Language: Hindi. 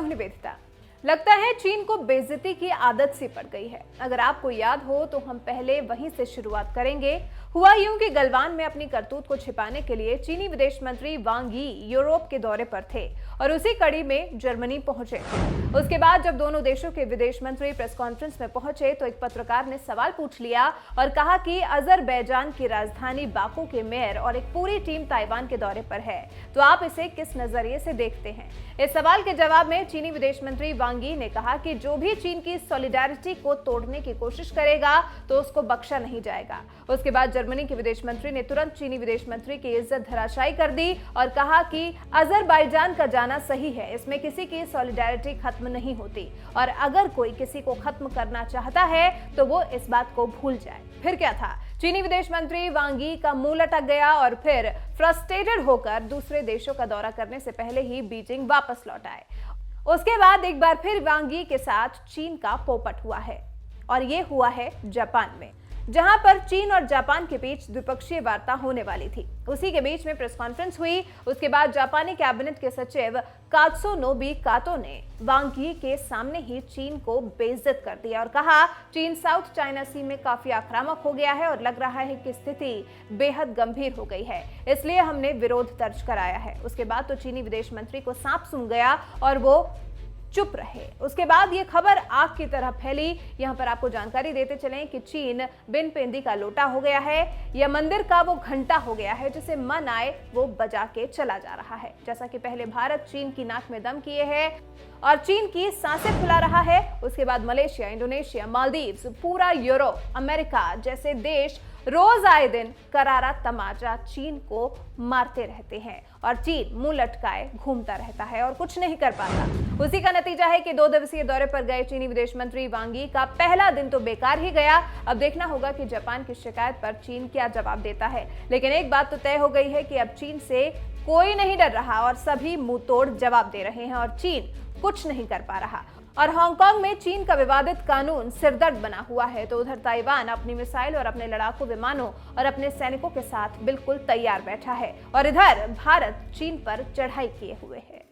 नाम निवेदिता। लगता है चीन को बेइज्जती की आदत सी पड़ गई है। अगर आपको याद हो तो हम पहले वहीं से शुरुआत करेंगे। हुआ यूं कि गलवान में अपनी करतूत को छिपाने के लिए चीनी विदेश मंत्री वांग यी यूरोप के दौरे पर थे और उसी कड़ी में जर्मनी पहुंचे। उसके बाद जब दोनों देशों के विदेश मंत्री प्रेस कॉन्फ्रेंस में पहुंचे तो एक पत्रकार ने सवाल पूछ लिया और कहा कि अजरबैजान की राजधानी बाकू के मेयर और एक पूरी टीम ताइवान के दौरे पर है, तो आप इसे किस नजरिए से देखते हैं? इस सवाल के जवाब में चीनी विदेश मंत्री वांग यी ने कहा कि जो भी चीन की सॉलिडारिटी को तोड़ने की कोशिश करेगा तो उसको बख्शा नहीं जाएगा। उसके बाद जर्मनी के विदेश मंत्री ने तुरंत चीनी विदेश मंत्री की इज्जत धराशायी कर दी और कहा कि अजरबैजान का जाना सही है, इसमें किसी की सॉलिडारिटी खत्म नहीं होती और अगर कोई किसी को खत्म करना चाहता है तो वो इस बात को भूल जाए। फिर क्या था, चीनी विदेश मंत्री वांग यी का मुंह लटक गया और फिर फ्रस्ट्रेटेड होकर दूसरे देशों का दौरा करने से पहले ही बीजिंग वापस लौट आए। उसके बाद एक बार फिर वांग यी के साथ चीन का पोपट हुआ है और ये हुआ है जापान में, जहां पर चीन और जापान के बीच द्विपक्षीय वार्ता होने वाली थी। उसी के बीच में प्रेस कॉन्फ्रेंस हुई। उसके बाद जापानी कैबिनेट के सचिव कात्सुनोबी कातो ने वांग यी के सामने ही चीन को बेइज्जत कर दिया और कहा चीन साउथ चाइना सी में काफी आक्रामक हो गया है और लग रहा है कि स्थिति बेहद गंभीर हो गई है, इसलिए हमने विरोध दर्ज कराया है। उसके बाद तो चीनी विदेश मंत्री को सांप सूंघ गया और वो चुप रहे। उसके बाद ये खबर आग की तरह फैली। यहाँ पर आपको जानकारी देते चलें कि चीन बिन पेंदी का लोटा हो गया है या मंदिर का वो घंटा हो गया है जिसे मन आए वो बजा के चला जा रहा है। जैसा कि पहले भारत चीन की नाक में दम किए है और चीन की सांसें फुला रहा है, उसके बाद मलेशिया, इंडोनेशिया, मालदीव्स, पूरा यूरोप, अमेरिका जैसे देश रोज आए दिन करारा तमाचा चीन को मारते रहते हैं और चीन मुंह लटकाए घूमता रहता है और कुछ नहीं कर पाता। उसी का नतीजा है कि 2 दिवसीय दौरे पर गए चीनी विदेश मंत्री वांग यी का पहला दिन तो बेकार ही गया। अब देखना होगा कि जापान की शिकायत पर चीन क्या जवाब देता है। लेकिन एक बात तो तय हो गई है कि अब चीन से कोई नहीं डर रहा और सभी मुंह तोड़ जवाब दे रहे हैं और चीन कुछ नहीं कर पा रहा। और हांगकांग में चीन का विवादित कानून सिरदर्द बना हुआ है, तो उधर ताइवान अपनी मिसाइल और अपने लड़ाकू विमानों और अपने सैनिकों के साथ बिल्कुल तैयार बैठा है और इधर भारत चीन पर चढ़ाई किए हुए है।